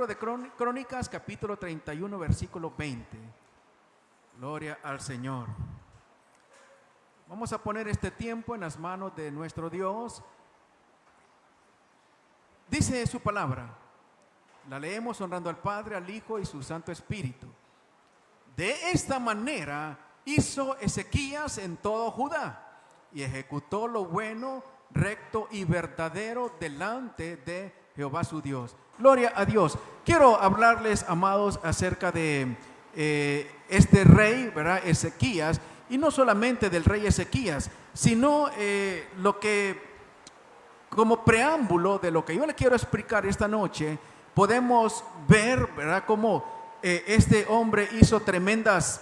de Crónicas, capítulo 31, versículo 20. Gloria al Señor. Vamos a poner este tiempo en las manos de nuestro Dios. Dice su palabra, la leemos honrando al Padre, al Hijo y su Santo Espíritu. De esta manera hizo Ezequías en todo Judá y ejecutó lo bueno, recto y verdadero delante de Jehová su Dios. Gloria a Dios. Quiero hablarles, amados, acerca de este rey, ¿verdad? Ezequías, y no solamente del rey Ezequías, sino lo que, como preámbulo de lo que yo le quiero explicar esta noche, podemos ver, ¿verdad?, cómo este hombre hizo tremendos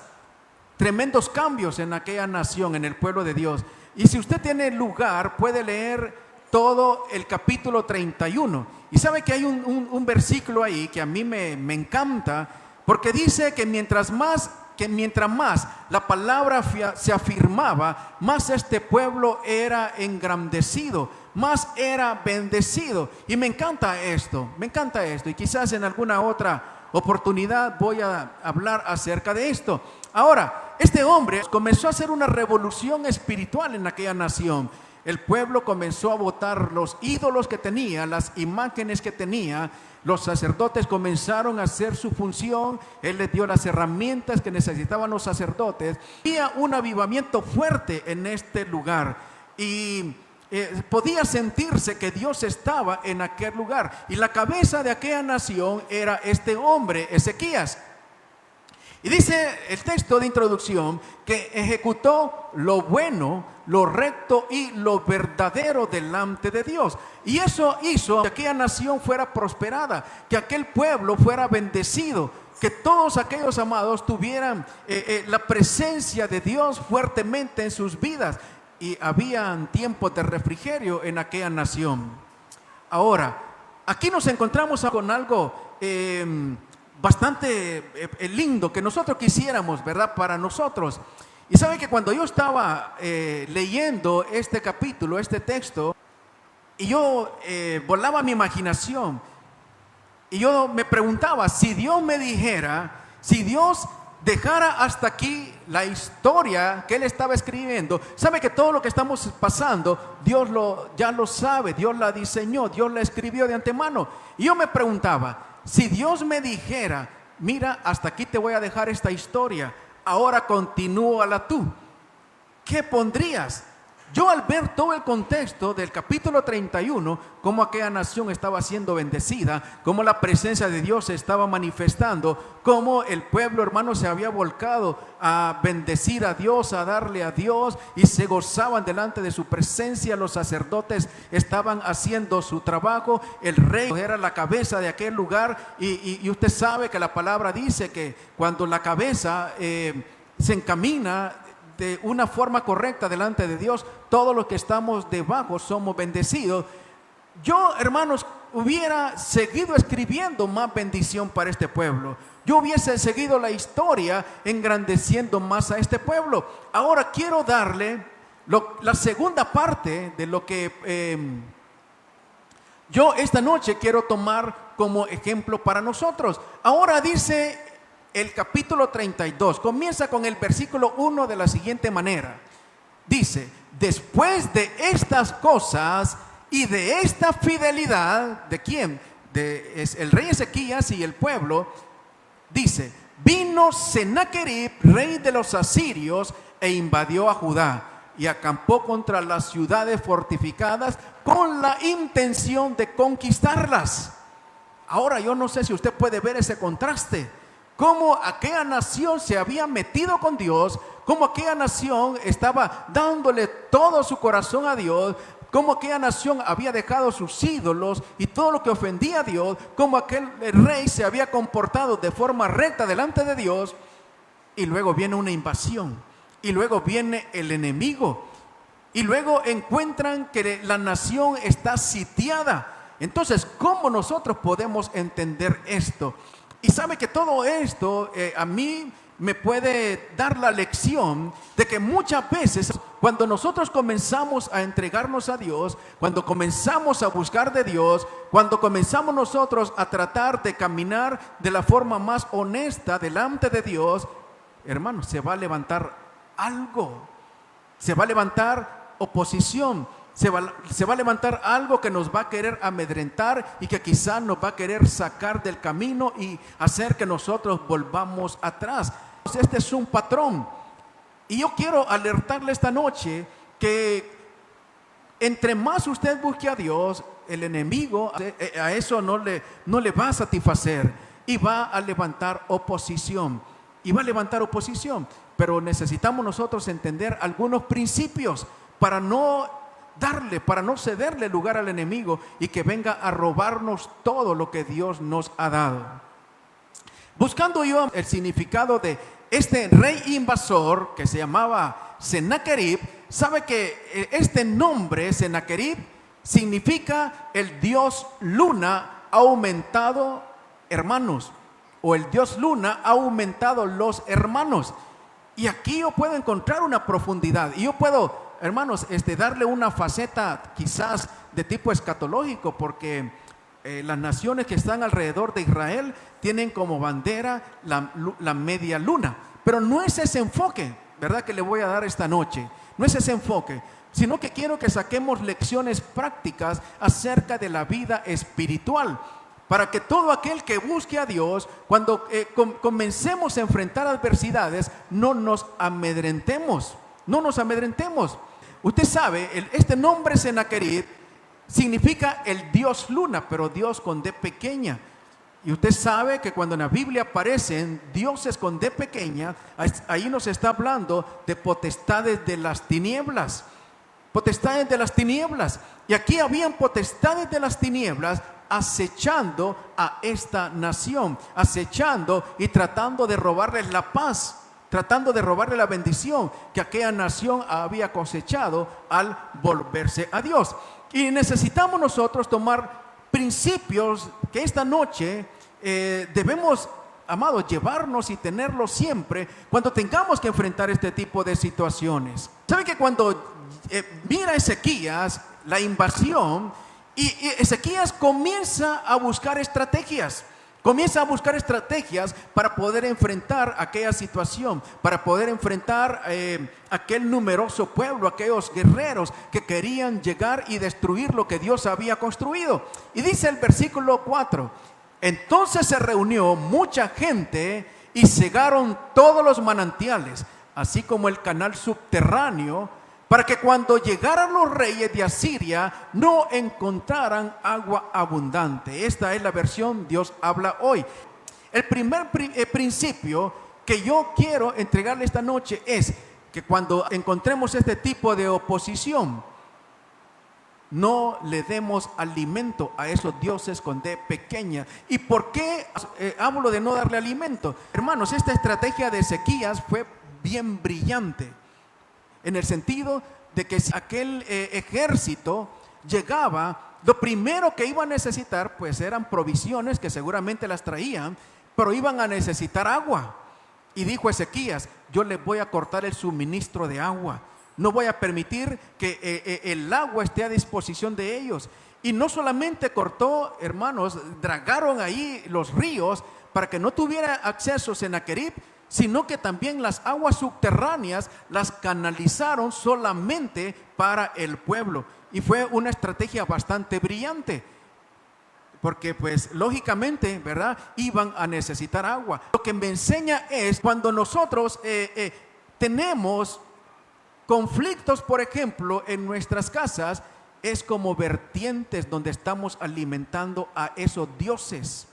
cambios en aquella nación, en el pueblo de Dios. Y si usted tiene lugar, puede leer todo el capítulo 31. Y sabe que hay un versículo ahí que a mí me encanta, porque dice que mientras más la palabra se afirmaba, más este pueblo era engrandecido, más era bendecido. Y me encanta esto. Y quizás en alguna otra oportunidad voy a hablar acerca de esto. Ahora, este hombre comenzó a hacer una revolución espiritual en aquella nación. El pueblo comenzó a botar los ídolos que tenía, las imágenes que tenía. Los sacerdotes comenzaron a hacer su función. Él les dio las herramientas que necesitaban los sacerdotes. Había un avivamiento fuerte en este lugar y podía sentirse que Dios estaba en aquel lugar. Y la cabeza de aquella nación era este hombre, Ezequías. Y dice el texto de introducción que ejecutó lo bueno, lo recto y lo verdadero delante de Dios. Y eso hizo que aquella nación fuera prosperada, que aquel pueblo fuera bendecido, que todos aquellos amados tuvieran la presencia de Dios fuertemente en sus vidas. Y habían tiempos de refrigerio en aquella nación. Ahora, aquí nos encontramos con algo bastante lindo que nosotros quisiéramos, ¿verdad?, para nosotros. Y sabe que cuando yo estaba leyendo este capítulo, este texto, y yo volaba mi imaginación, y yo me preguntaba, si Dios me dijera, si Dios dejara hasta aquí la historia que Él estaba escribiendo, sabe que todo lo que estamos pasando, Dios ya lo sabe, Dios la diseñó, Dios la escribió de antemano. Y yo me preguntaba, si Dios me dijera, mira, hasta aquí te voy a dejar esta historia, ahora continúala tú, ¿qué pondrías? Yo, al ver todo el contexto del capítulo 31, cómo aquella nación estaba siendo bendecida, cómo la presencia de Dios se estaba manifestando, cómo el pueblo, hermano, se había volcado a bendecir a Dios, a darle a Dios, y se gozaban delante de su presencia. Los sacerdotes estaban haciendo su trabajo, el rey era la cabeza de aquel lugar, y usted sabe que la palabra dice que cuando la cabeza se encamina de una forma correcta delante de Dios, todos los que estamos debajo somos bendecidos. Yo, hermanos, hubiera seguido escribiendo más bendición para este pueblo. Yo hubiese seguido la historia engrandeciendo más a este pueblo. Ahora quiero darle la segunda parte de lo que yo esta noche quiero tomar como ejemplo para nosotros. Ahora dice el capítulo 32, comienza con el versículo 1 de la siguiente manera. Dice, después de estas cosas y de esta fidelidad, ¿de quién? Es el rey Ezequías y el pueblo. Dice, vino Sennacherib, rey de los asirios, e invadió a Judá y acampó contra las ciudades fortificadas con la intención de conquistarlas. Ahora yo no sé si usted puede ver ese contraste, cómo aquella nación se había metido con Dios, cómo aquella nación estaba dándole todo su corazón a Dios, cómo aquella nación había dejado sus ídolos y todo lo que ofendía a Dios, cómo aquel rey se había comportado de forma recta delante de Dios. Y luego viene una invasión, y luego viene el enemigo, y luego encuentran que la nación está sitiada. Entonces, ¿cómo nosotros podemos entender esto? Y sabe que todo esto a mí me puede dar la lección de que muchas veces cuando nosotros comenzamos a entregarnos a Dios, cuando comenzamos a buscar de Dios, cuando comenzamos nosotros a tratar de caminar de la forma más honesta delante de Dios, hermanos, se va a levantar algo, se va a levantar oposición, se va a levantar algo que nos va a querer amedrentar y que quizás nos va a querer sacar del camino y hacer que nosotros volvamos atrás. Este es un patrón. Y yo quiero alertarle esta noche que entre más usted busque a Dios, el enemigo a eso no le va a satisfacer y va a levantar oposición. Y va a levantar oposición. Pero necesitamos nosotros entender algunos principios para no cederle lugar al enemigo y que venga a robarnos todo lo que Dios nos ha dado. Buscando yo el significado de este rey invasor que se llamaba Sennacherib, sabe que este nombre Sennacherib significa el dios luna ha aumentado hermanos, o el dios luna ha aumentado los hermanos. Y aquí yo puedo encontrar una profundidad y yo puedo, hermanos, darle una faceta quizás de tipo escatológico, porque las naciones que están alrededor de Israel tienen como bandera la media luna, pero no es ese enfoque, ¿verdad?, que le voy a dar esta noche. No es ese enfoque, sino que quiero que saquemos lecciones prácticas acerca de la vida espiritual, para que todo aquel que busque a Dios, cuando comencemos a enfrentar adversidades, no nos amedrentemos. Usted sabe, este nombre Sennacherib significa el dios luna, pero Dios con D pequeña. Y usted sabe que cuando en la Biblia aparecen dioses con D pequeña, ahí nos está hablando de potestades de las tinieblas. Potestades de las tinieblas. Y aquí habían potestades de las tinieblas acechando a esta nación, acechando y tratando de robarles la paz, tratando de robarle la bendición que aquella nación había cosechado al volverse a Dios. Y necesitamos nosotros tomar principios que esta noche debemos, amados, llevarnos y tenerlos siempre cuando tengamos que enfrentar este tipo de situaciones. ¿Saben que cuando mira Ezequías la invasión, y Ezequías comienza a buscar estrategias? Comienza a buscar estrategias para poder enfrentar aquella situación, para poder enfrentar aquel numeroso pueblo, aquellos guerreros que querían llegar y destruir lo que Dios había construido. Y dice el versículo 4, entonces se reunió mucha gente y cegaron todos los manantiales, así como el canal subterráneo, para que cuando llegaran los reyes de Asiria no encontraran agua abundante. Esta es la versión Dios habla hoy. El primer principio que yo quiero entregarle esta noche es que cuando encontremos este tipo de oposición, no le demos alimento a esos dioses con D pequeña. ¿Y por qué hablo de no darle alimento? Hermanos, esta estrategia de Ezequías fue bien brillante, en el sentido de que si aquel ejército llegaba, lo primero que iba a necesitar pues eran provisiones, que seguramente las traían, pero iban a necesitar agua. Y dijo Ezequías, yo les voy a cortar el suministro de agua, no voy a permitir que el agua esté a disposición de ellos. Y no solamente cortó, hermanos, dragaron ahí los ríos para que no tuviera acceso Sennacherib, sino que también las aguas subterráneas las canalizaron solamente para el pueblo. Y fue una estrategia bastante brillante, porque pues lógicamente, ¿verdad?, iban a necesitar agua. Lo que me enseña es cuando nosotros tenemos conflictos, por ejemplo, en nuestras casas, es como vertientes donde estamos alimentando a esos dioses.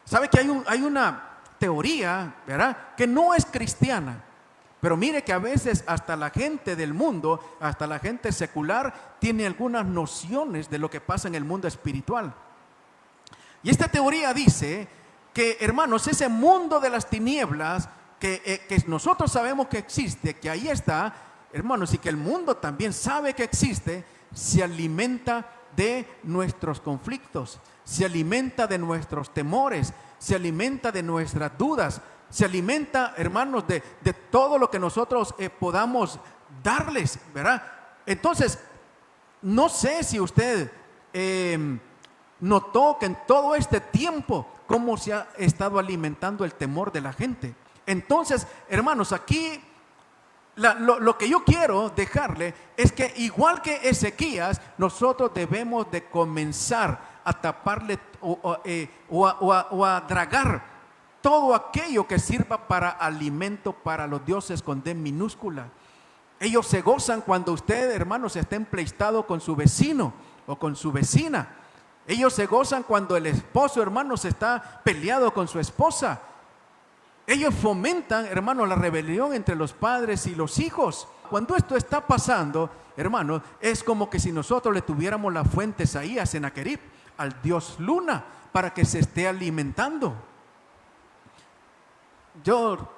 ¿Sabe que hay una teoría, ¿verdad?, que no es cristiana, pero mire que a veces hasta la gente del mundo, hasta la gente secular, tiene algunas nociones de lo que pasa en el mundo espiritual. Y esta teoría dice que, hermanos, ese mundo de las tinieblas que nosotros sabemos que existe, que ahí está, hermanos, y que el mundo también sabe que existe, se alimenta de nuestros conflictos, se alimenta de nuestros temores, se alimenta de nuestras dudas, se alimenta, hermanos, de todo lo que nosotros podamos darles, ¿verdad? Entonces, no sé si usted notó que en todo este tiempo cómo se ha estado alimentando el temor de la gente. Entonces, hermanos, aquí lo que yo quiero dejarle es que igual que Ezequías, nosotros debemos de comenzar a taparle o a dragar todo aquello que sirva para alimento para los dioses con D minúscula. Ellos se gozan cuando usted, hermanos, está empleistado con su vecino o con su vecina. Ellos se gozan cuando el esposo, hermanos, está peleado con su esposa. Ellos fomentan, hermanos, la rebelión entre los padres y los hijos. Cuando esto está pasando, hermanos, es como que si nosotros le tuviéramos las fuentes ahí a Sennacherib, al dios Luna, para que se esté alimentando. Yo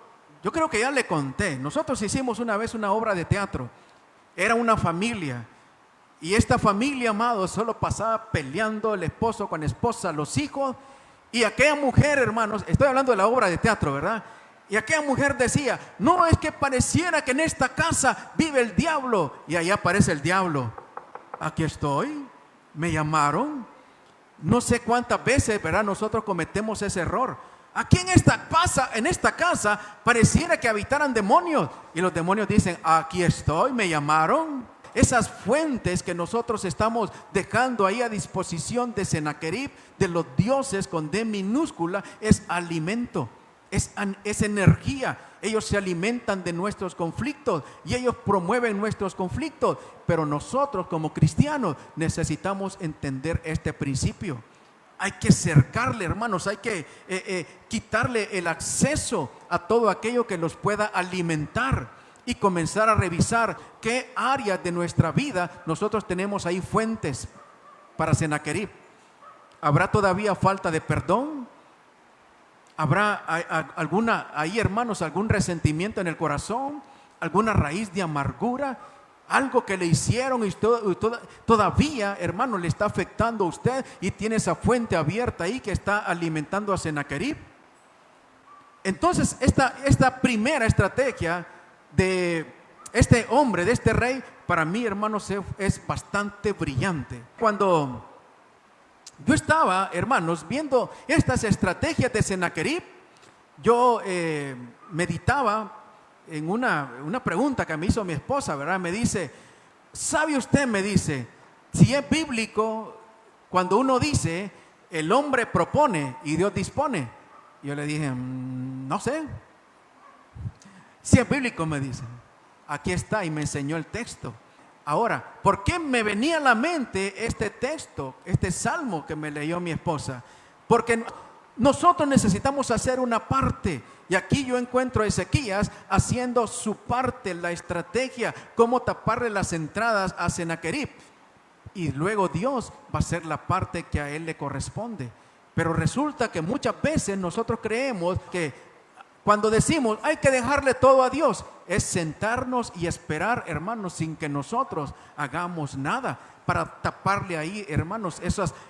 creo que ya le conté. Nosotros hicimos una vez una obra de teatro. Era una familia. Y esta familia, amado, solo pasaba peleando el esposo con esposa, los hijos. Y aquella mujer, hermanos, estoy hablando de la obra de teatro, ¿verdad? Y aquella mujer decía, no, es que pareciera que en esta casa vive el diablo. Y allá aparece el diablo. Aquí estoy, me llamaron. No sé cuántas veces, ¿verdad?, nosotros cometemos ese error. Aquí en esta casa pareciera que habitaran demonios. Y los demonios dicen, aquí estoy, me llamaron. Esas fuentes que nosotros estamos dejando ahí a disposición de Sennacherib, de los dioses con D minúscula, es alimento, es energía. Ellos se alimentan de nuestros conflictos y ellos promueven nuestros conflictos. Pero nosotros como cristianos necesitamos entender este principio. Hay que cercarle, hermanos, hay que quitarle el acceso a todo aquello que los pueda alimentar. Y comenzar a revisar qué áreas de nuestra vida nosotros tenemos ahí fuentes para Sennacherib. ¿Habrá todavía falta de perdón? ¿Habrá alguna ahí, hermanos, algún resentimiento en el corazón? ¿Alguna raíz de amargura? Algo que le hicieron y todavía, hermano, le está afectando a usted y tiene esa fuente abierta ahí que está alimentando a Sennacherib. Entonces, esta primera estrategia de este hombre, de este rey, para mí, hermanos, es bastante brillante. Cuando yo estaba, hermanos, viendo estas estrategias de Sennacherib, yo meditaba en una pregunta que me hizo mi esposa, ¿verdad? Me dice, ¿sabe usted? Me dice, si es bíblico, cuando uno dice, el hombre propone y Dios dispone. Yo le dije, no sé. Si es bíblico, me dice. Aquí está, y me enseñó el texto. Ahora, ¿por qué me venía a la mente este texto, este salmo que me leyó mi esposa? Porque nosotros necesitamos hacer una parte. Y aquí yo encuentro a Ezequías haciendo su parte, la estrategia, cómo taparle las entradas a Sennacherib. Y luego Dios va a hacer la parte que a él le corresponde. Pero resulta que muchas veces nosotros creemos que cuando decimos hay que dejarle todo a Dios, es sentarnos y esperar, hermanos, sin que nosotros hagamos nada para taparle ahí, hermanos, esas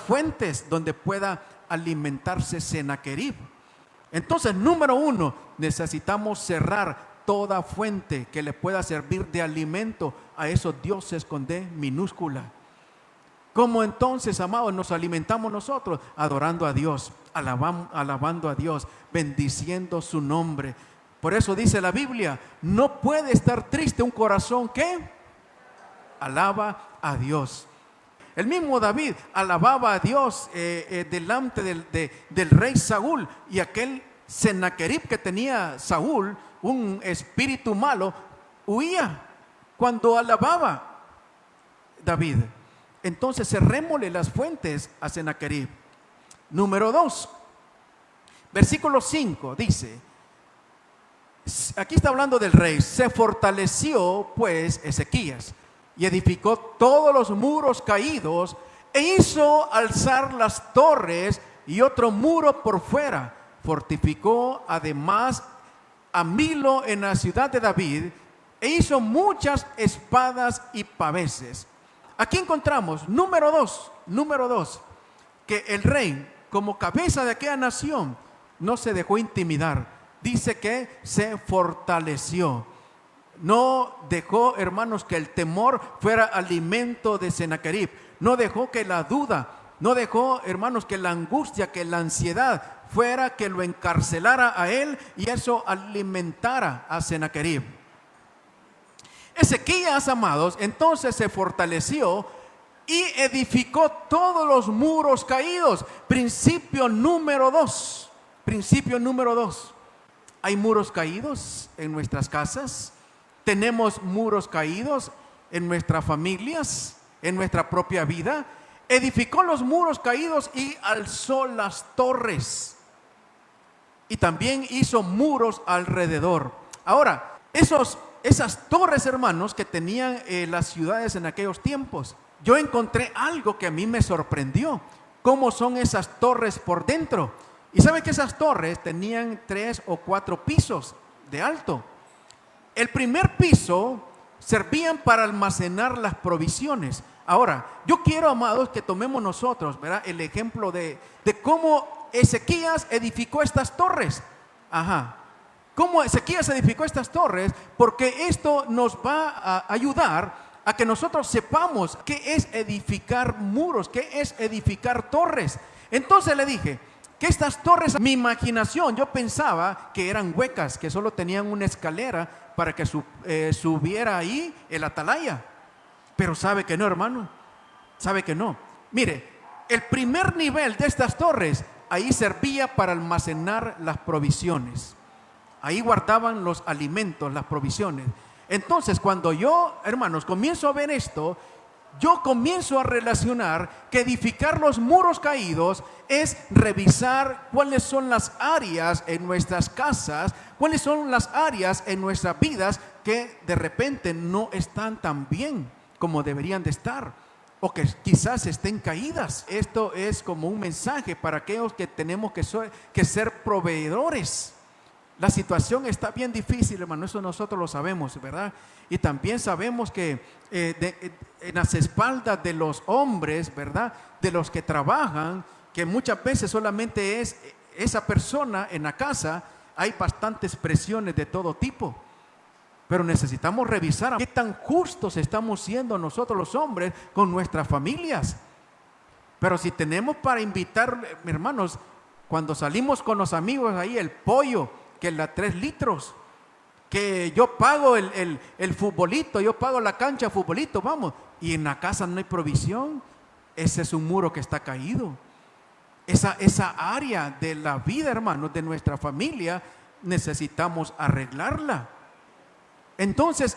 fuentes donde pueda alimentarse Sennacherib. Entonces, número uno, necesitamos cerrar toda fuente que le pueda servir de alimento a esos dioses con D minúscula. ¿Cómo entonces, amados, nos alimentamos nosotros? Adorando a Dios, alabando a Dios, bendiciendo su nombre. Por eso dice la Biblia, no puede estar triste un corazón que alaba a Dios. El mismo David alababa a Dios delante del rey Saúl, y aquel Sennacherib que tenía Saúl, un espíritu malo, huía cuando alababa David. Entonces cerrémosle las fuentes a Sennacherib. Número 2, versículo 5 dice, aquí está hablando del rey, se fortaleció pues Ezequías y edificó todos los muros caídos e hizo alzar las torres y otro muro por fuera. Fortificó además a Milo en la ciudad de David e hizo muchas espadas y paveses. Aquí encontramos, número dos, que el rey, como cabeza de aquella nación, no se dejó intimidar. Dice que se fortaleció. No dejó, hermanos, que el temor fuera alimento de Sennacherib. No dejó que la duda, no dejó, hermanos, que la angustia, que la ansiedad fuera que lo encarcelara a él y eso alimentara a Sennacherib. Ezequías, amados, entonces se fortaleció y edificó todos los muros caídos. Principio número 2. Principio número 2. ¿Hay muros caídos en nuestras casas? ¿Tenemos muros caídos en nuestras familias, en nuestra propia vida? Edificó los muros caídos y alzó las torres. Y también hizo muros alrededor. Ahora, esas torres, hermanos, que tenían las ciudades en aquellos tiempos, yo encontré algo que a mí me sorprendió. ¿Cómo son esas torres por dentro? Y sabe que esas torres tenían 3 o 4 pisos de alto. El primer piso servían para almacenar las provisiones. Ahora, yo quiero, amados, que tomemos nosotros, ¿verdad?, el ejemplo de cómo Ezequías edificó estas torres. Cómo Ezequías edificó estas torres, porque esto nos va a ayudar a que nosotros sepamos qué es edificar muros, qué es edificar torres. Entonces le dije que estas torres, mi imaginación, yo pensaba que eran huecas, que solo tenían una escalera para que subiera ahí el atalaya. Pero sabe que no, hermano, sabe que no. Mire, el primer nivel de estas torres, ahí servía para almacenar las provisiones. Ahí guardaban los alimentos, las provisiones. Entonces, cuando yo, hermanos, comienzo a ver esto, yo comienzo a relacionar que edificar los muros caídos es revisar cuáles son las áreas en nuestras casas, cuáles son las áreas en nuestras vidas que de repente no están tan bien como deberían de estar, o que quizás estén caídas. Esto es como un mensaje para aquellos que tenemos que ser proveedores. La situación está bien difícil, hermano, eso nosotros lo sabemos, ¿verdad? Y también sabemos que en las espaldas de los hombres, ¿verdad?, de los que trabajan, que muchas veces solamente es esa persona en la casa, hay bastantes presiones de todo tipo. Pero necesitamos revisar qué tan justos estamos siendo nosotros los hombres con nuestras familias. Pero si tenemos para invitar, hermanos, cuando salimos con los amigos ahí, el pollo, que la 3 litros, que yo pago el futbolito, yo pago la cancha de futbolito, vamos, y en la casa no hay provisión, ese es un muro que está caído. Esa área de la vida, hermanos, de nuestra familia, necesitamos arreglarla. Entonces,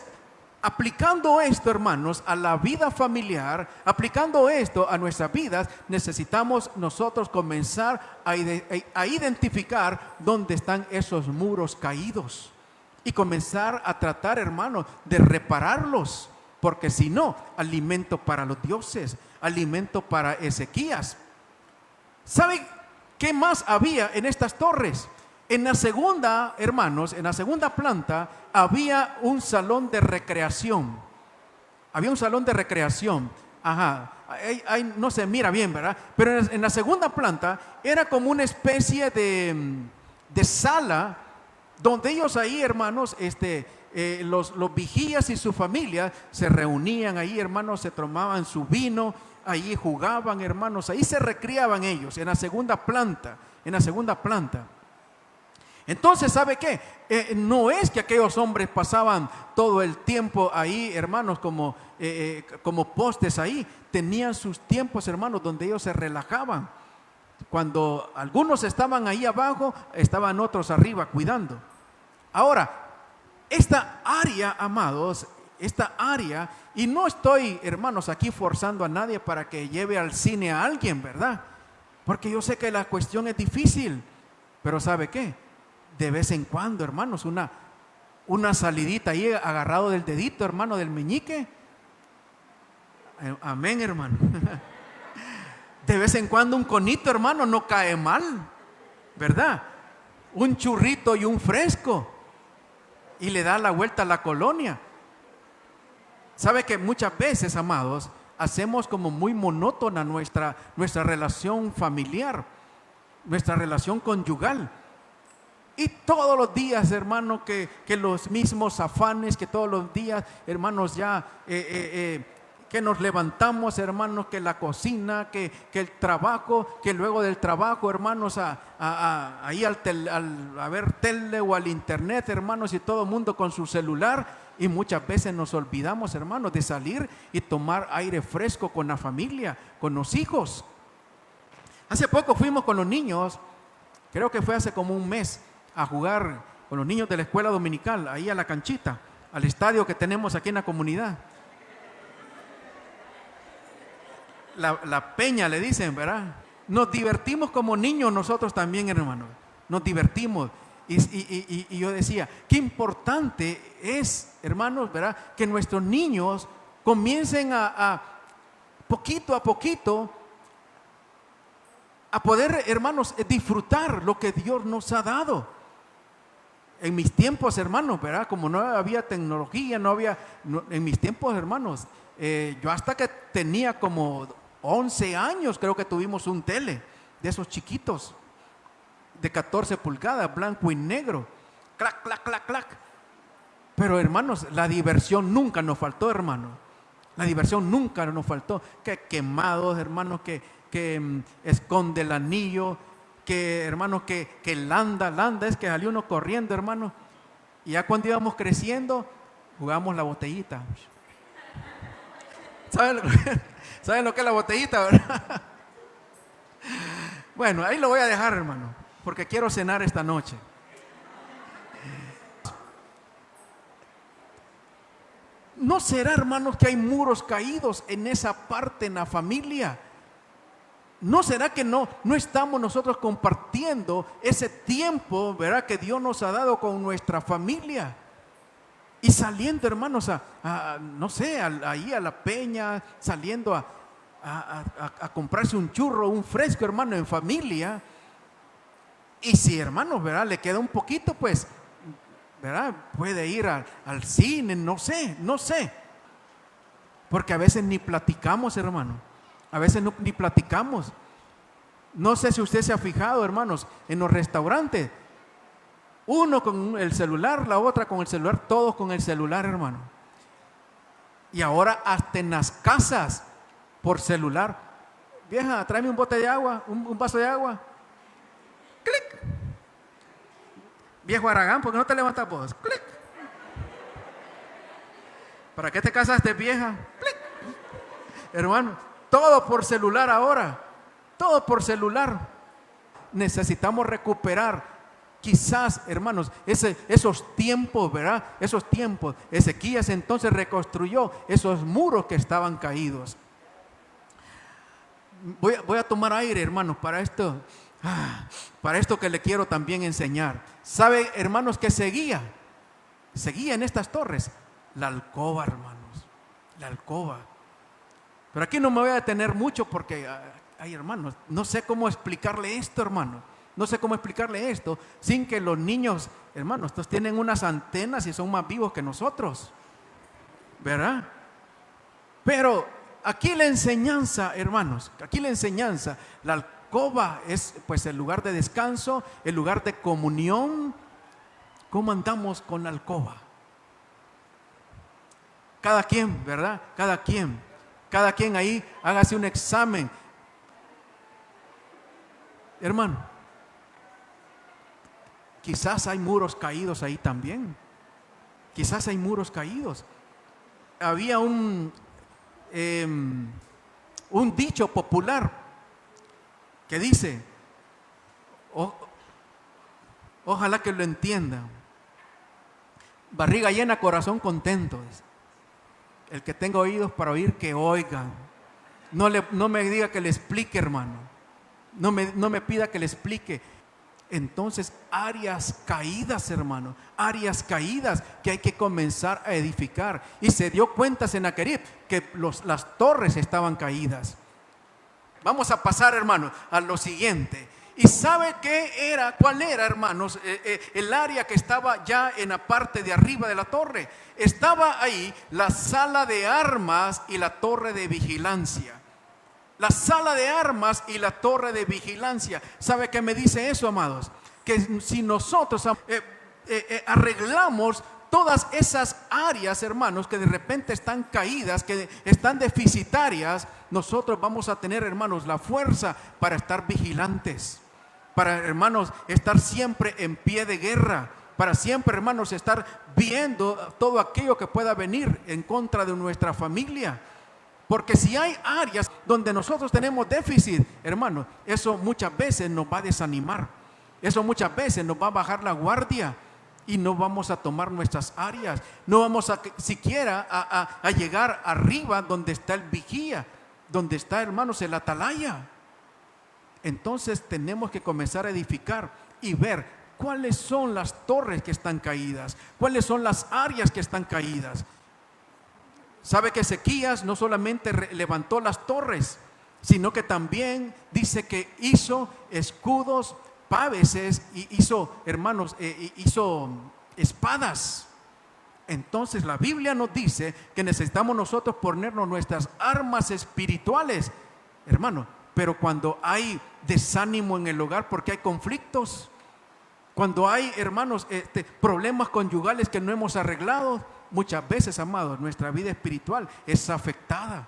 aplicando esto, hermanos, a la vida familiar, aplicando esto a nuestras vidas, necesitamos nosotros comenzar a identificar dónde están esos muros caídos y comenzar a tratar, hermanos, de repararlos, porque si no, alimento para los dioses, alimento para Ezequías. ¿Sabe qué más había en estas torres? En la segunda, hermanos, en la segunda planta había un salón de recreación. Había un salón de recreación. Ahí no se mira bien, ¿verdad? Pero en la segunda planta era como una especie de sala donde ellos ahí, hermanos, los vigías y su familia se reunían ahí, hermanos, se tomaban su vino, ahí jugaban, hermanos, ahí se recreaban ellos, en la segunda planta, Entonces, ¿sabe qué? No es que aquellos hombres pasaban todo el tiempo ahí, hermanos, como postes ahí. Tenían sus tiempos, hermanos, donde ellos se relajaban. Cuando algunos estaban ahí abajo, estaban otros arriba cuidando. Ahora, esta área, amados, esta área, y no estoy, hermanos, aquí forzando a nadie para que lleve al cine a alguien, ¿verdad? Porque yo sé que la cuestión es difícil, pero ¿sabe qué? De vez en cuando, hermanos, una salidita ahí agarrado del dedito, hermano, del meñique. Amén, hermano. De vez en cuando un conito, hermano, no cae mal, ¿verdad? Un churrito y un fresco y le da la vuelta a la colonia. ¿Sabe que muchas veces, amados, hacemos como muy monótona nuestra relación familiar, nuestra relación conyugal? Y todos los días, hermano, que los mismos afanes, que todos los días, hermanos, ya que nos levantamos, hermanos, que la cocina, que el trabajo, que luego del trabajo, hermanos, ahí a ver tele o al internet, hermanos, y todo el mundo con su celular. Y muchas veces nos olvidamos, hermanos, de salir y tomar aire fresco con la familia, con los hijos. Hace poco fuimos con los niños, creo que fue hace como un mes, a jugar con los niños de la escuela dominical, ahí a la canchita, al estadio que tenemos aquí en la comunidad. La peña le dicen, ¿verdad? Nos divertimos como niños nosotros también, hermanos. Nos divertimos. Y yo decía, qué importante es, hermanos, ¿verdad? Que nuestros niños comiencen a poquito a poquito a poder, hermanos, disfrutar lo que Dios nos ha dado. En mis tiempos, hermanos, ¿verdad? Como no había tecnología, en mis tiempos, hermanos, yo hasta que tenía como 11 años, creo que tuvimos un tele de esos chiquitos, de 14 pulgadas, blanco y negro, clac, clac, clac, clac. Pero, hermanos, la diversión nunca nos faltó, hermanos. La diversión nunca nos faltó. Que quemados, hermanos, que esconde el anillo, que, hermanos, que landa es que salió uno corriendo, hermanos. Y ya cuando íbamos creciendo, jugábamos la botellita. ¿Saben lo que es la botellita, verdad? Bueno, ahí lo voy a dejar, hermano, porque quiero cenar esta noche. ¿No será, hermanos, que hay muros caídos en esa parte en la familia? ¿No será que no estamos nosotros compartiendo ese tiempo, verdad, que Dios nos ha dado con nuestra familia? Y saliendo, hermanos, no sé, ahí a la peña, saliendo a comprarse un churro, un fresco, hermano, en familia. Y si, hermanos, ¿verdad?, le queda un poquito, pues, ¿verdad?, puede ir al cine, no sé. Porque a veces ni platicamos, hermano. A veces ni platicamos. No sé si usted se ha fijado, hermanos, en los restaurantes. Uno con el celular, la otra con el celular, todos con el celular, hermano. Y ahora hasta en las casas, por celular. Vieja, tráeme un bote de agua, un vaso de agua. ¡Clic! Viejo Aragán, ¿por qué no te levantas vos? ¡Clic! ¿Para qué te casaste, vieja? ¡Clic! Hermano, todo por celular ahora. Todo por celular. Necesitamos recuperar. Quizás, hermanos, esos tiempos, ¿verdad? Esos tiempos. Ezequías entonces reconstruyó esos muros que estaban caídos. Voy a tomar aire, hermanos, para esto que le quiero también enseñar. ¿Sabe, hermanos, que seguía en estas torres? La alcoba, hermanos. La alcoba. Pero aquí no me voy a detener mucho porque, hermanos, no sé cómo explicarle esto, hermanos. No sé cómo explicarle esto sin que los niños, hermanos, estos tienen unas antenas y son más vivos que nosotros, ¿verdad? Pero aquí la enseñanza, hermanos, la alcoba es pues el lugar de descanso, el lugar de comunión. ¿Cómo andamos con la alcoba? Cada quien, ¿verdad? Cada quien ahí hágase un examen, hermano. Quizás hay muros caídos ahí también. Quizás hay muros caídos. Había un dicho popular que dice, ojalá que lo entiendan: barriga llena, corazón contento. El que tenga oídos para oír, que oigan. No me diga que le explique, hermano. No me pida que le explique. Entonces, áreas caídas, hermano, áreas caídas que hay que comenzar a edificar. Y se dio cuenta Sennacherib que las torres estaban caídas. Vamos a pasar, hermano, a lo siguiente. ¿Y sabe cuál era, hermanos? El área que estaba ya en la parte de arriba de la torre. Estaba ahí la sala de armas y la torre de vigilancia. La sala de armas y la torre de vigilancia. ¿Sabe qué me dice eso, amados? que si nosotros arreglamos todas esas áreas, hermanos, que de repente están caídas, que están deficitarias, nosotros vamos a tener, hermanos, la fuerza para estar vigilantes, para, hermanos, estar siempre en pie de guerra, para siempre, hermanos, estar viendo todo aquello que pueda venir en contra de nuestra familia. Porque si hay áreas donde nosotros tenemos déficit, hermanos, eso muchas veces nos va a desanimar, eso muchas veces nos va a bajar la guardia y no vamos a tomar nuestras áreas, no vamos a siquiera a llegar arriba donde está el vigía, donde está, hermanos, el atalaya. Entonces tenemos que comenzar a edificar y ver cuáles son las torres que están caídas, cuáles son las áreas que están caídas. Sabe que Ezequías no solamente levantó las torres, sino que también dice que hizo escudos, paveses, y hizo, hermanos, hizo espadas. Entonces la Biblia nos dice que necesitamos nosotros ponernos nuestras armas espirituales, hermano. Pero cuando hay desánimo en el hogar, porque hay conflictos, cuando hay, hermanos, problemas conyugales que no hemos arreglado, muchas veces, amados, nuestra vida espiritual es afectada.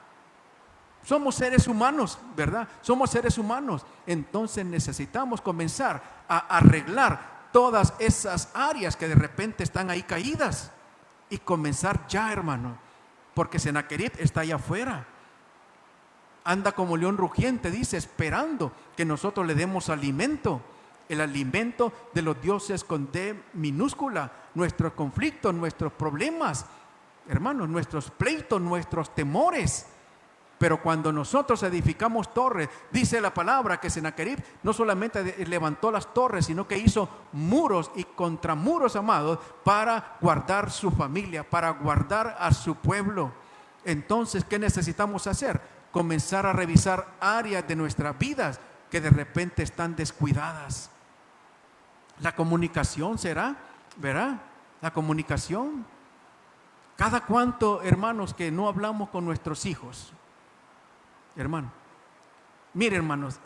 Somos seres humanos, ¿verdad? Somos seres humanos. Entonces necesitamos comenzar a arreglar todas esas áreas que de repente están ahí caídas y comenzar ya, hermano, porque Sennacherib está allá afuera. Anda como león rugiente, dice, esperando que nosotros le demos alimento. El alimento de los dioses con D minúscula, nuestros conflictos, nuestros problemas, hermanos, nuestros pleitos, nuestros temores. Pero cuando nosotros edificamos torres, dice la palabra que Sennacherib no solamente levantó las torres, sino que hizo muros y contramuros, amados, para guardar su familia, para guardar a su pueblo. Entonces, ¿qué necesitamos hacer? Comenzar a revisar áreas de nuestras vidas que de repente están descuidadas. La comunicación será, ¿verdad? La comunicación. Cada cuánto, hermanos, que no hablamos con nuestros hijos, hermano. Mire, hermanos,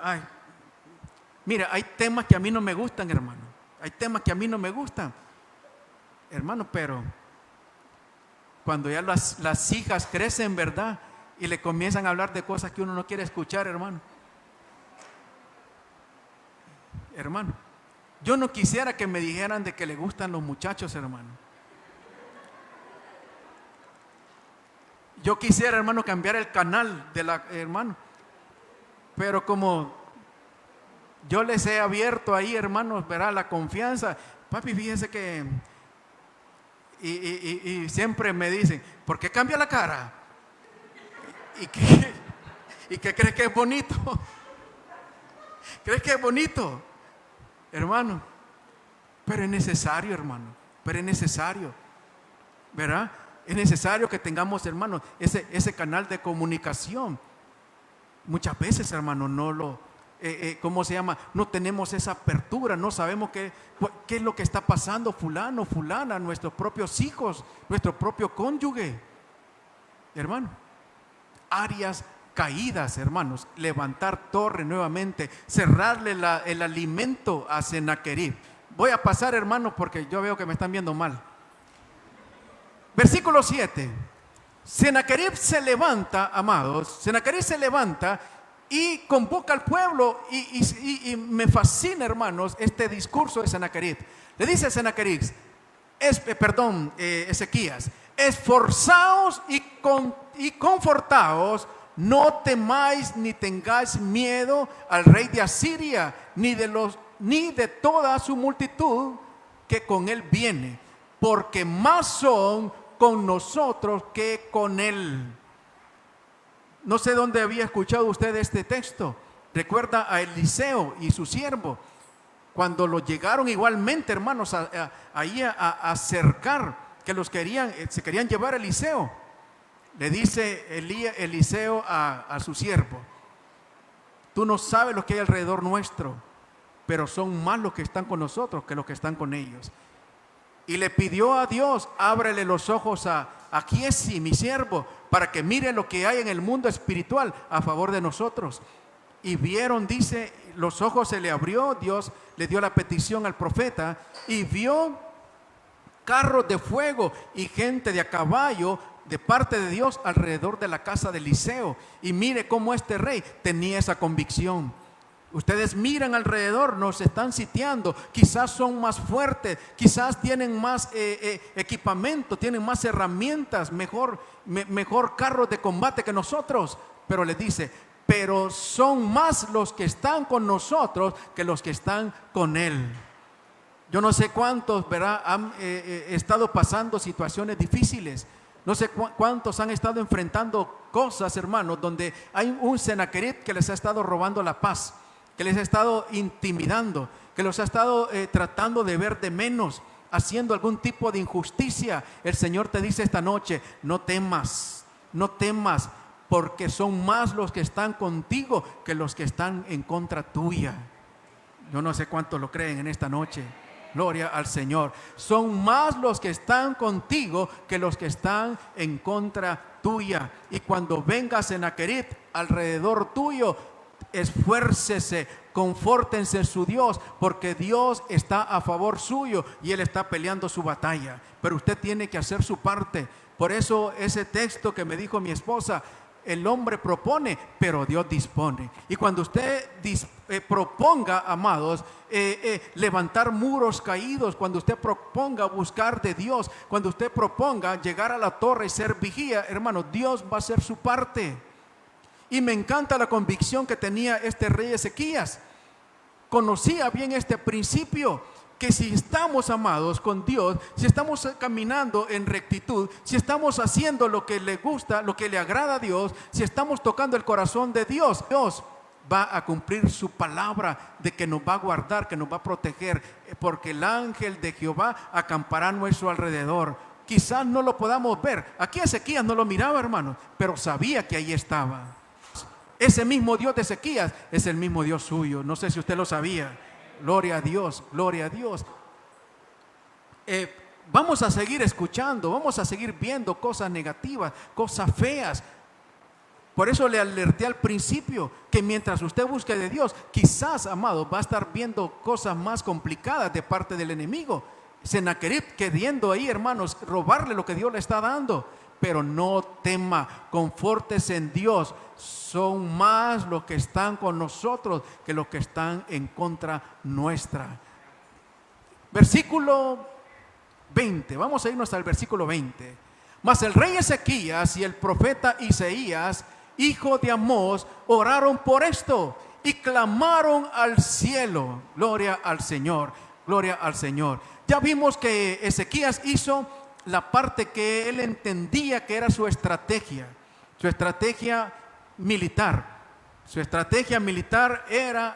mira, hay temas que a mí no me gustan, hermano. Hay temas que a mí no me gustan, hermano, pero cuando ya las hijas crecen, ¿verdad? Y le comienzan a hablar de cosas que uno no quiere escuchar, hermano. Hermano, yo no quisiera que me dijeran de que le gustan los muchachos, hermano. Yo quisiera, hermano, cambiar el canal de la, hermano. Pero como yo les he abierto ahí, hermanos, verá la confianza. Papi, fíjense que y siempre me dicen, ¿por qué cambia la cara? ¿Y qué crees que es bonito? ¿Crees que es bonito? Hermano, pero es necesario, hermano, pero es necesario, ¿verdad? Es necesario que tengamos, hermano, ese canal de comunicación. Muchas veces, hermano, no lo, ¿cómo se llama? No tenemos esa apertura, no sabemos qué es lo que está pasando, fulano, fulana, nuestros propios hijos, nuestro propio cónyuge, hermano. Áreas caídas, hermanos, levantar torre nuevamente, cerrarle el alimento a Sennacherib. Voy a pasar, hermanos, porque yo veo que me están viendo mal. Versículo 7. Sennacherib se levanta, amados, Sennacherib se levanta y convoca al pueblo y me fascina, hermanos, este discurso de Sennacherib. Le dice a Sennacherib, Ezequías, esforzaos y confortaos, no temáis ni tengáis miedo al rey de Asiria, ni de toda su multitud que con él viene, porque más son con nosotros que con él. No sé dónde había escuchado usted este texto. Recuerda a Eliseo y su siervo, cuando lo llegaron igualmente, hermanos, ahí a cercar, que se querían llevar a Eliseo. Le dice Eliseo a su siervo, tú no sabes lo que hay alrededor nuestro, pero son más los que están con nosotros que los que están con ellos. Y le pidió a Dios, ábrele los ojos a Giesi, mi siervo, para que mire lo que hay en el mundo espiritual a favor de nosotros. y vieron, dice, los ojos se le abrió, Dios le dio la petición al profeta y vio carros de fuego y gente de a caballo de parte de Dios alrededor de la casa de Eliseo. Y mire cómo este rey tenía esa convicción. Ustedes miran alrededor, nos están sitiando, quizás son más fuertes, quizás tienen más equipamiento, tienen más herramientas, mejor carros de combate que nosotros. Pero les dice, pero son más los que están con nosotros que los que están con él. Yo no sé cuántos, ¿verdad?, han estado pasando situaciones difíciles. No sé cuántos han estado enfrentando cosas, hermanos, donde hay un Sennacherib que les ha estado robando la paz, que les ha estado intimidando, que los ha estado tratando de ver de menos, haciendo algún tipo de injusticia. El Señor te dice esta noche, no temas, no temas, porque son más los que están contigo que los que están en contra tuya. Yo no sé cuántos lo creen en esta noche. Gloria al Señor. Son más los que están contigo que los que están en contra tuya. Y cuando venga Sennacherib alrededor tuyo, esfuércese, confórtense en su Dios, porque Dios está a favor suyo y Él está peleando su batalla. Pero usted tiene que hacer su parte. Por eso ese texto que me dijo mi esposa, el hombre propone, pero Dios dispone. Y cuando usted proponga, amados, levantar muros caídos, cuando usted proponga buscar de Dios, cuando usted proponga llegar a la torre y ser vigía, hermano, Dios va a hacer su parte. Y me encanta la convicción que tenía este rey Ezequías. Conocía bien este principio, que si estamos, amados, con Dios, si estamos caminando en rectitud, si estamos haciendo lo que le gusta, lo que le agrada a Dios, si estamos tocando el corazón de Dios, Dios va a cumplir su palabra de que nos va a guardar, que nos va a proteger, porque el ángel de Jehová acampará a nuestro alrededor. Quizás no lo podamos ver. Aquí Ezequías no lo miraba, hermano, pero sabía que ahí estaba. Ese mismo Dios de Ezequías es el mismo Dios suyo. No sé si usted lo sabía. Gloria a Dios, gloria a Dios. Vamos a seguir escuchando, vamos a seguir viendo cosas negativas, cosas feas. Por eso le alerté al principio que mientras usted busque de Dios, quizás, amado, va a estar viendo cosas más complicadas de parte del enemigo. Sennacherib queriendo ahí, hermanos, robarle lo que Dios le está dando. Pero no tema, confórtese en Dios. Son más los que están con nosotros que los que están en contra nuestra. Versículo 20, vamos a irnos al versículo 20. Mas el rey Ezequías y el profeta Isaías, hijo de Amós, oraron por esto y clamaron al cielo. Gloria al Señor, gloria al Señor. Ya vimos que Ezequías hizo la parte que él entendía que era su estrategia militar. Su estrategia militar era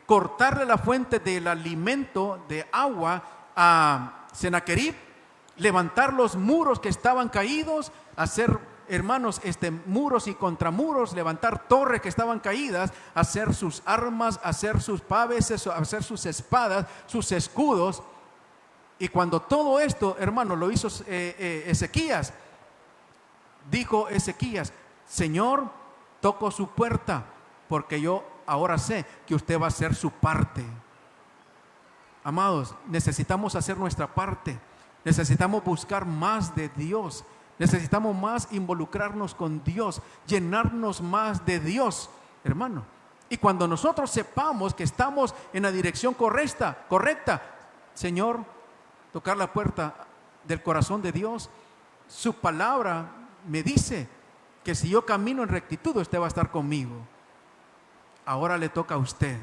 cortarle la fuente del alimento, de agua a Sennacherib, levantar los muros que estaban caídos, hacer, hermanos, muros y contramuros, levantar torres que estaban caídas, hacer sus armas, hacer sus paveses, hacer sus espadas, sus escudos. Y cuando todo esto, hermano, lo hizo Ezequías, dijo Ezequías: Señor, toco su puerta, porque yo ahora sé que usted va a hacer su parte. Amados, necesitamos hacer nuestra parte. Necesitamos buscar más de Dios. Necesitamos más involucrarnos con Dios, llenarnos más de Dios, hermano. Y cuando nosotros sepamos que estamos en la dirección correcta, Señor, tocar la puerta del corazón de Dios. Su palabra me dice que si yo camino en rectitud, usted va a estar conmigo. Ahora le toca a usted.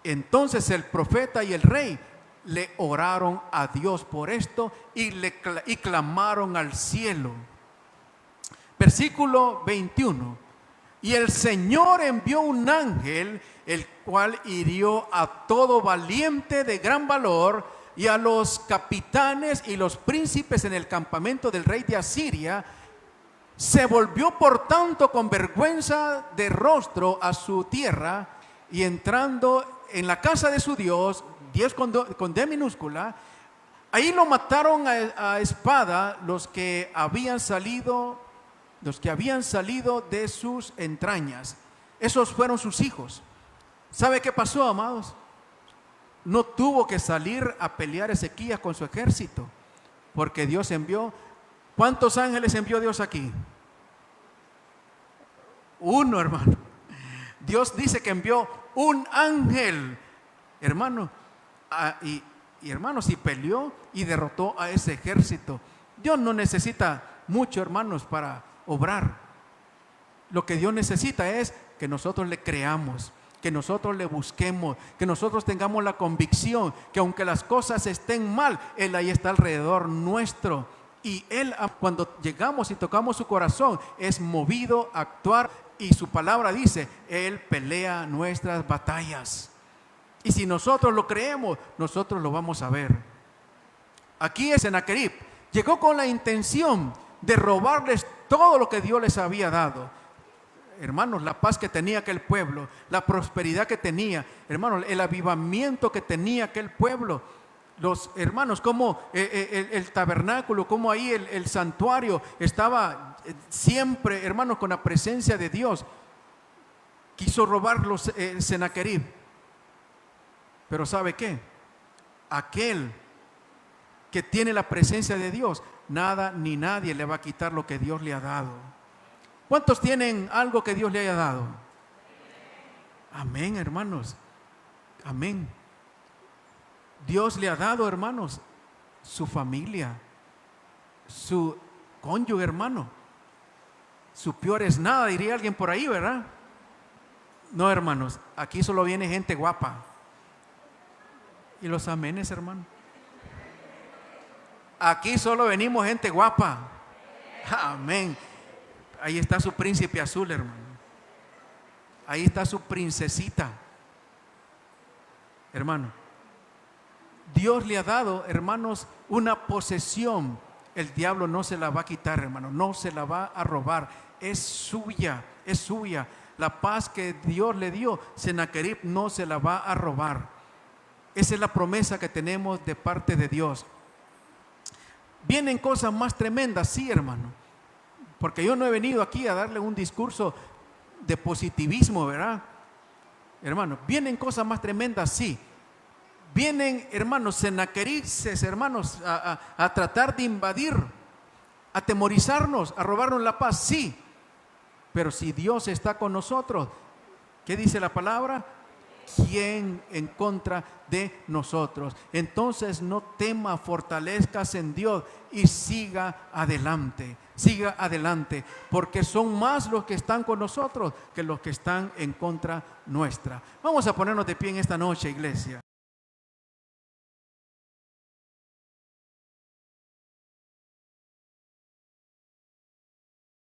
Entonces el profeta y el rey le oraron a Dios por esto y clamaron al cielo. Versículo 21. Y el Señor envió un ángel, el cual hirió a todo valiente de gran valor y a los capitanes y los príncipes en el campamento del rey de Asiria. Se volvió por tanto con vergüenza de rostro a su tierra, y entrando en la casa de su Dios, Dios con D minúscula, ahí lo mataron a espada los que habían salido de sus entrañas. Esos fueron sus hijos. ¿Sabe qué pasó, amados? No tuvo que salir a pelear Ezequías con su ejército, porque Dios envió. ¿Cuántos ángeles envió Dios aquí? Uno, hermano. Dios dice que envió un ángel, hermano, y hermanos, y peleó y derrotó a ese ejército. Dios no necesita mucho, hermanos, para obrar. Lo que Dios necesita es que nosotros le creamos, que nosotros le busquemos, que nosotros tengamos la convicción que aunque las cosas estén mal, Él ahí está alrededor nuestro. Y Él, cuando llegamos y tocamos su corazón, es movido a actuar. Y su palabra dice, Él pelea nuestras batallas. Y si nosotros lo creemos, nosotros lo vamos a ver. Aquí Sennacherib llegó con la intención de robarles todo lo que Dios les había dado. Hermanos, la paz que tenía aquel pueblo, la prosperidad que tenía, hermanos, el avivamiento que tenía aquel pueblo. Los hermanos, como el tabernáculo, como ahí el santuario estaba siempre, hermanos, con la presencia de Dios. Quiso robarlos Sennacherib. Pero ¿sabe qué? Aquel que tiene la presencia de Dios, nada ni nadie le va a quitar lo que Dios le ha dado. ¿Cuántos tienen algo que Dios le haya dado? Amén, hermanos. Amén. Dios le ha dado, hermanos, su familia, su cónyuge, hermano. Su peor es nada, diría alguien por ahí, ¿verdad? No, hermanos, aquí solo viene gente guapa. Y los amenes, hermano. Aquí solo venimos gente guapa. Amén. Ahí está su príncipe azul, hermano. Ahí está su princesita. Hermano, Dios le ha dado, hermanos, una posesión. El diablo no se la va a quitar, hermano. No se la va a robar. Es suya, es suya. La paz que Dios le dio, Sennacherib no se la va a robar. Esa es la promesa que tenemos de parte de Dios. Vienen cosas más tremendas, sí, hermano. Porque yo no he venido aquí a darle un discurso de positivismo, ¿verdad? Hermano, vienen cosas más tremendas, sí. Vienen, hermanos, Sennacheribes, hermanos, a tratar de invadir, a atemorizarnos, a robarnos la paz, sí. Pero si Dios está con nosotros, ¿qué dice la palabra? ¿Quién en contra de nosotros? Entonces no tema, fortalezcas en Dios y siga adelante. Siga adelante, porque son más los que están con nosotros que los que están en contra nuestra. Vamos a ponernos de pie en esta noche, iglesia.